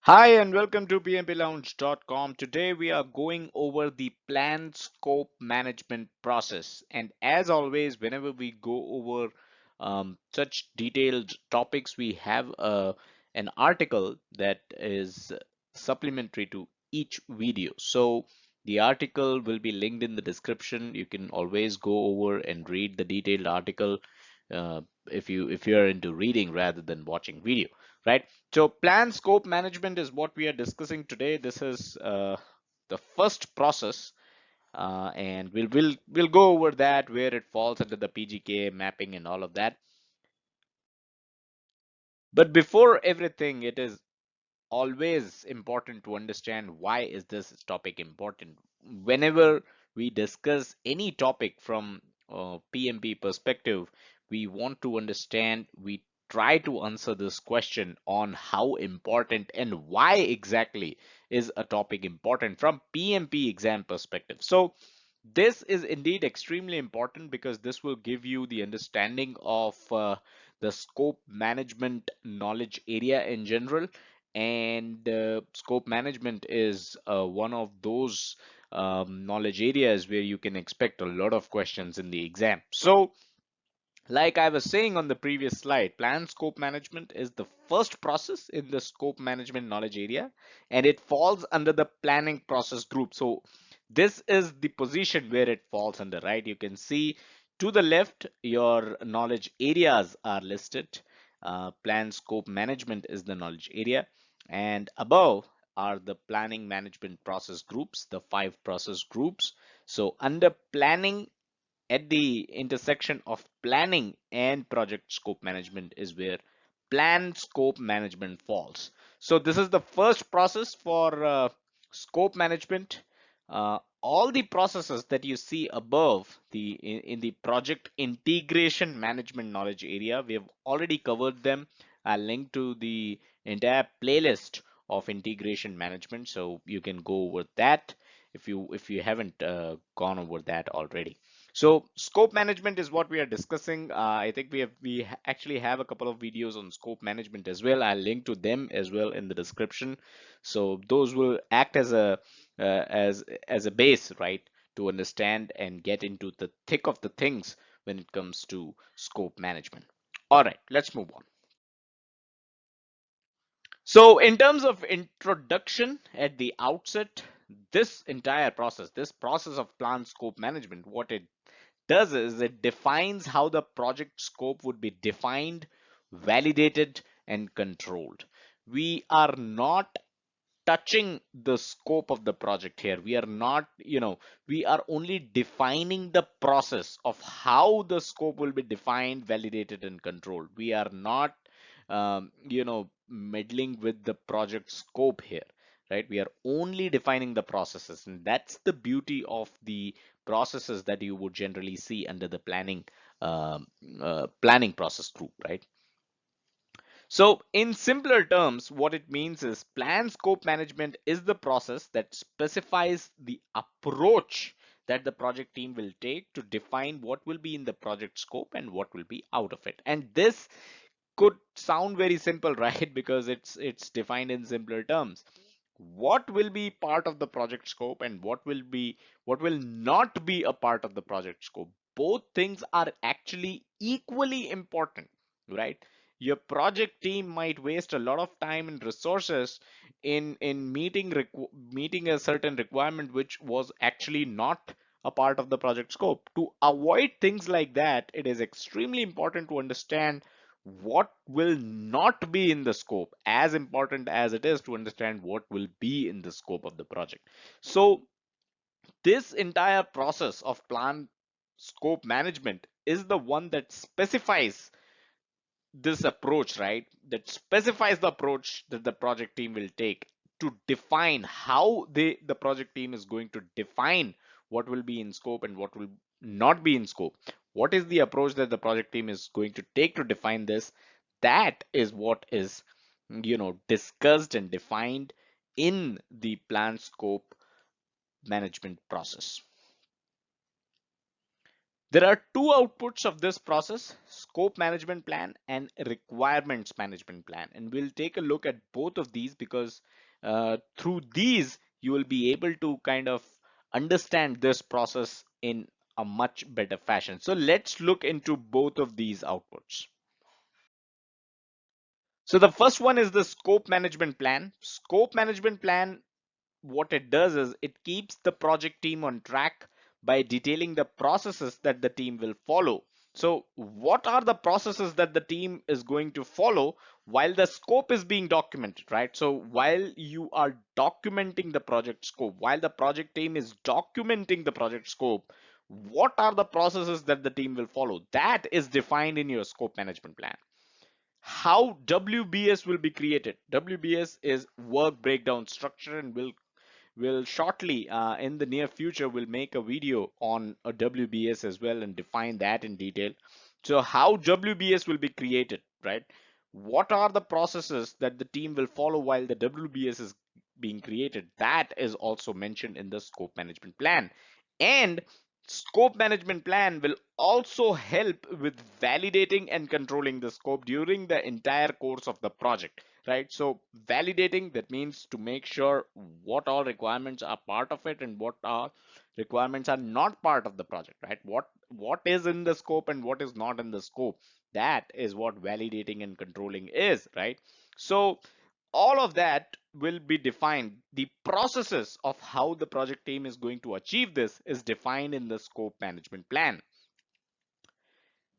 Hi and welcome to pmplounge.com. Today we are going over the plan scope management process. And as always, whenever we go over such detailed topics, we have an article that is supplementary to each video. So the article will be linked in the description. You can always go over and read the detailed article if you're into reading rather than watching video, right? So plan scope management is what we are discussing today. This is the first process, and we'll go over that where it falls under the PGK mapping and all of that. But before everything, it is always important to understand why is this topic important. Whenever we discuss any topic from PMP perspective, we want to understand, we try to answer this question on how important and why exactly is a topic important from PMP exam perspective. So this is indeed extremely important because this will give you the understanding of the scope management knowledge area in general. And scope management is one of those knowledge areas where you can expect a lot of questions in the exam. So like I was saying on the previous slide, plan scope management is the first process in the scope management knowledge area, and it falls under the planning process group. So this is the position where it falls under, right? You can see to the left, your knowledge areas are listed. Plan scope management is the knowledge area, and above are the planning management process groups, the 5 process groups. So under planning, at the intersection of planning and project scope management is where plan scope management falls. So this is the first process for scope management. All the processes that you see above in the project integration management knowledge area, we have already covered them. I'll link to the entire playlist of integration management, so you can go over that if you haven't gone over that already. So scope management is what we are discussing. I think actually have a couple of videos on scope management as well. I'll link to them as well in the description. So those will act as a as a base, right, to understand and get into the thick of the things when it comes to scope management. All right, let's move on. So in terms of introduction at the outset, this process of plan scope management, what it does is it defines how the project scope would be defined, validated, and controlled. We are not touching the scope of the project here. We are not, we are only defining the process of how the scope will be defined, validated, and controlled. We are not, meddling with the project scope here, right? We are only defining the processes, and that's the beauty of the processes that you would generally see under the planning process group, right? So in simpler terms, what it means is plan scope management is the process that specifies the approach that the project team will take to define what will be in the project scope and what will be out of it. And this could sound very simple, right? Because it's defined in simpler terms. What will be part of the project scope and what will not be a part of the project scope? Both things are actually equally important, right? Your project team might waste a lot of time and resources in meeting a certain requirement which was actually not a part of the project scope. To avoid things like that, it is extremely important to understand what will not be in the scope, as important as it is to understand what will be in the scope of the project. So this entire process of plan scope management is the one that specifies this approach, right? That specifies the approach that the project team will take to define how the project team is going to define what will be in scope and what will not be in scope. What is the approach that the project team is going to take to define this? That is what is, discussed and defined in the plan scope management process. There are two outputs of this process: scope management plan and requirements management plan. And we'll take a look at both of these because through these, you will be able to kind of understand this process in a much better fashion. So let's look into both of these outputs. So the first one is the scope management plan. Scope management plan, what it does is it keeps the project team on track by detailing the processes that the team will follow. So what are the processes that the team is going to follow while the scope is being documented, right? So while you are documenting the project scope, while the project team is documenting the project scope, what are the processes that the team will follow? That is defined in your scope management plan. How WBS will be created? WBS is work breakdown structure, and will shortly in the near future will make a video on a WBS as well and define that in detail. So how WBS will be created, right? What are the processes that the team will follow while the WBS is being created? That is also mentioned in the scope management plan. And scope management plan will also help with validating and controlling the scope during the entire course of the project, right? So validating, that means to make sure what all requirements are part of it and what are requirements are not part of the project, right? What is in the scope and what is not in the scope, that is what validating and controlling is, right? So all of that will be defined. The processes of how the project team is going to achieve this is defined in the scope management plan.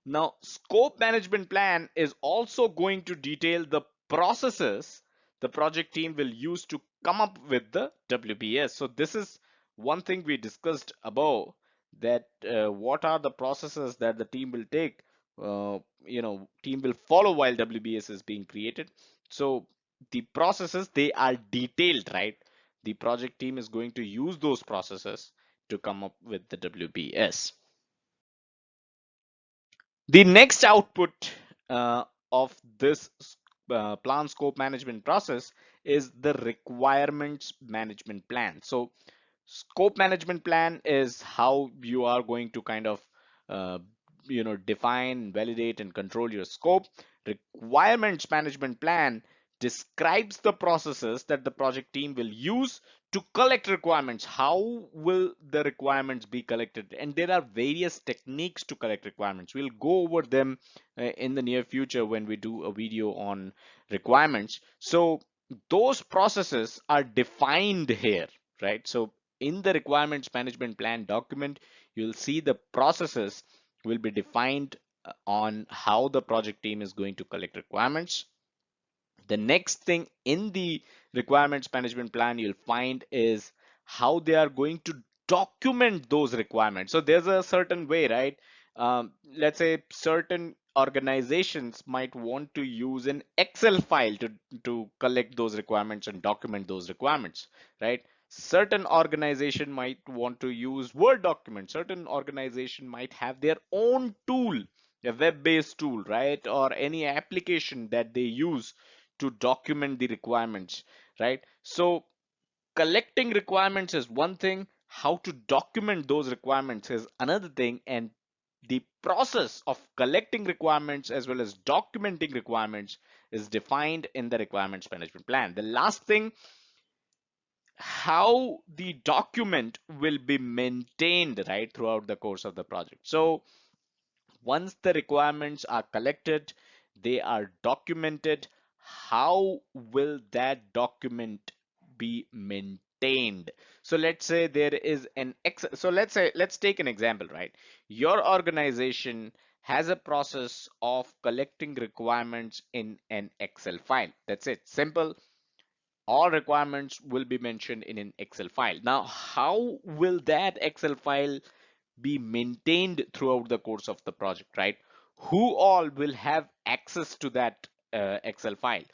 Now, scope management plan is also going to detail the processes the project team will use to come up with the WBS. So this is one thing we discussed above, that what are the processes that the team will take, team will follow while WBS is being created. So the processes, they are detailed, right? The project team is going to use those processes to come up with the WBS. The next output of this plan scope management process is the requirements management plan. So scope management plan is how you are going to kind of uh, define, validate, and control your scope. Requirements management plan describes the processes that the project team will use to collect requirements. How will the requirements be collected? And there are various techniques to collect requirements. We'll go over them in the near future when we do a video on requirements. So those processes are defined here, right? So in the requirements management plan document, you'll see the processes will be defined on how the project team is going to collect requirements. The next thing in the requirements management plan you'll find is how they are going to document those requirements. So there's a certain way, right? Let's say certain organizations might want to use an Excel file to collect those requirements and document those requirements, right? Certain organization might want to use Word document. Certain organization might have their own tool, a web-based tool, right? Or any application that they use to document the requirements, right? So collecting requirements is one thing, how to document those requirements is another thing, and the process of collecting requirements as well as documenting requirements is defined in the requirements management plan. The last thing, how the document will be maintained, right, throughout the course of the project. So once the requirements are collected, they are documented. How will that document be maintained? So let's say there is an so let's take an example, right? Your organization has a process of collecting requirements in an Excel file. That's it. Simple. All requirements will be mentioned in an Excel file. Now, how will that Excel file be maintained throughout the course of the project, right? Who all will have access to that Excel file?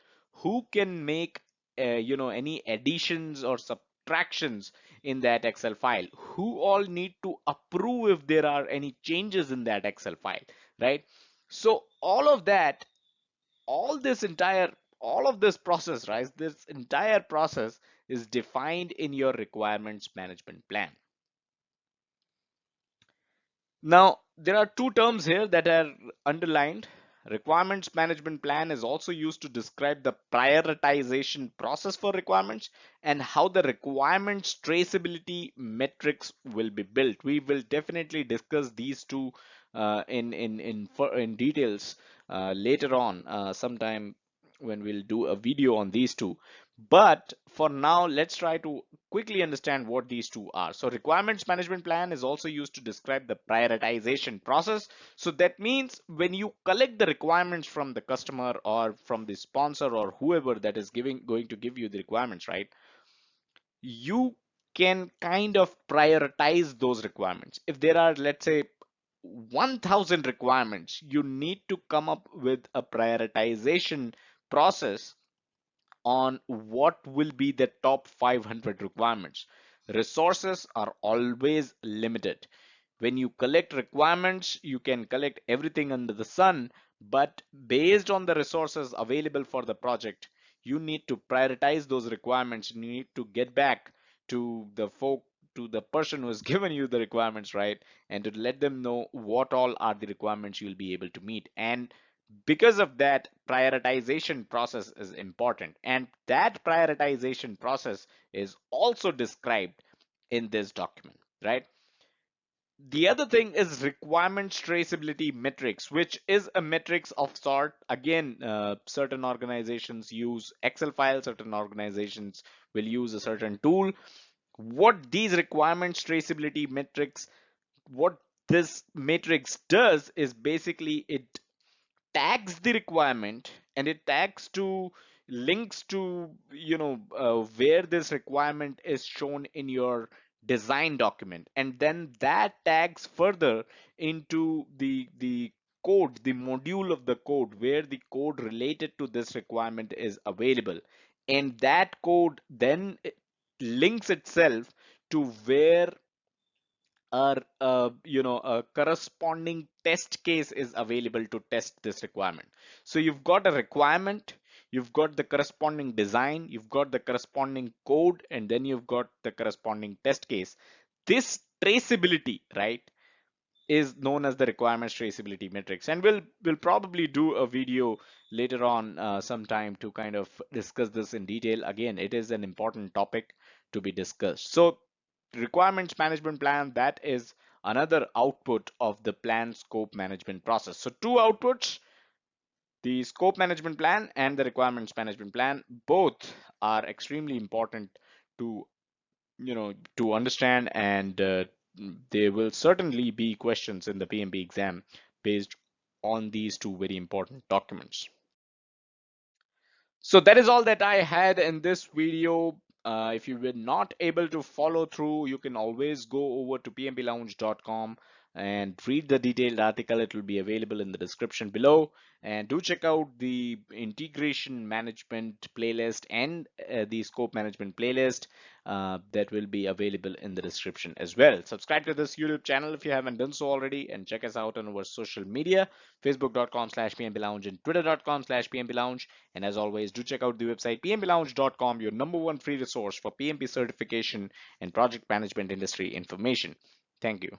Who can make any additions or subtractions in that Excel file? Who all need to approve if there are any changes in that Excel file, right? So all of that, all this entire all of this process, right? This entire process is defined in your requirements management plan. Now, there are two terms here that are underlined. Requirements management plan is also used to describe the prioritization process for requirements and how the requirements traceability metrics will be built. We will definitely discuss these two in details later on, sometime when we'll do a video on these two. But for now, let's try to quickly understand what these two are. So requirements management plan is also used to describe the prioritization process. So that means when you collect the requirements from the customer or from the sponsor or whoever that is going to give you the requirements, right? You can kind of prioritize those requirements. If there are, let's say, 1000 requirements, you need to come up with a prioritization process on what will be the top 500 requirements. Resources are always limited. When you collect requirements, you can collect everything under the sun, but based on the resources available for the project, you need to prioritize those requirements. You need to get back to the folk, to the person who has given you the requirements, right? And to let them know what all are the requirements you'll be able to meet. And because of that, prioritization process is important, and that prioritization process is also described in this document, right? The other thing is requirements traceability metrics, which is a metrics of sort. Again, certain organizations use Excel files, certain organizations will use a certain tool. What these requirements traceability metrics, what this matrix does is basically it tags the requirement, and it tags to links to where this requirement is shown in your design document, and then that tags further into the code, the module of the code where the code related to this requirement is available, and that code then links itself to where a corresponding test case is available to test this requirement. So you've got a requirement, you've got the corresponding design, you've got the corresponding code, and then you've got the corresponding test case. This traceability, right, is known as the requirements traceability metrics, and we'll probably do a video later on sometime to kind of discuss this in detail. Again, it is an important topic to be discussed. So requirements management plan, that is another output of the plan scope management process. So two outputs, the scope management plan and the requirements management plan, both are extremely important to to understand, and there will certainly be questions in the PMP exam based on these two very important documents. So that is all that I had in this video. If you were not able to follow through, you can always go over to pmplounge.com and read the detailed article. It will be available in the description below. And do check out the integration management playlist and the scope management playlist that will be available in the description as well. Subscribe to this YouTube channel if you haven't done so already, and check us out on our social media, facebook.com/pmplounge and twitter.com/pmplounge. And as always, do check out the website pmplounge.com, your number one free resource for PMP certification and project management industry information. Thank you.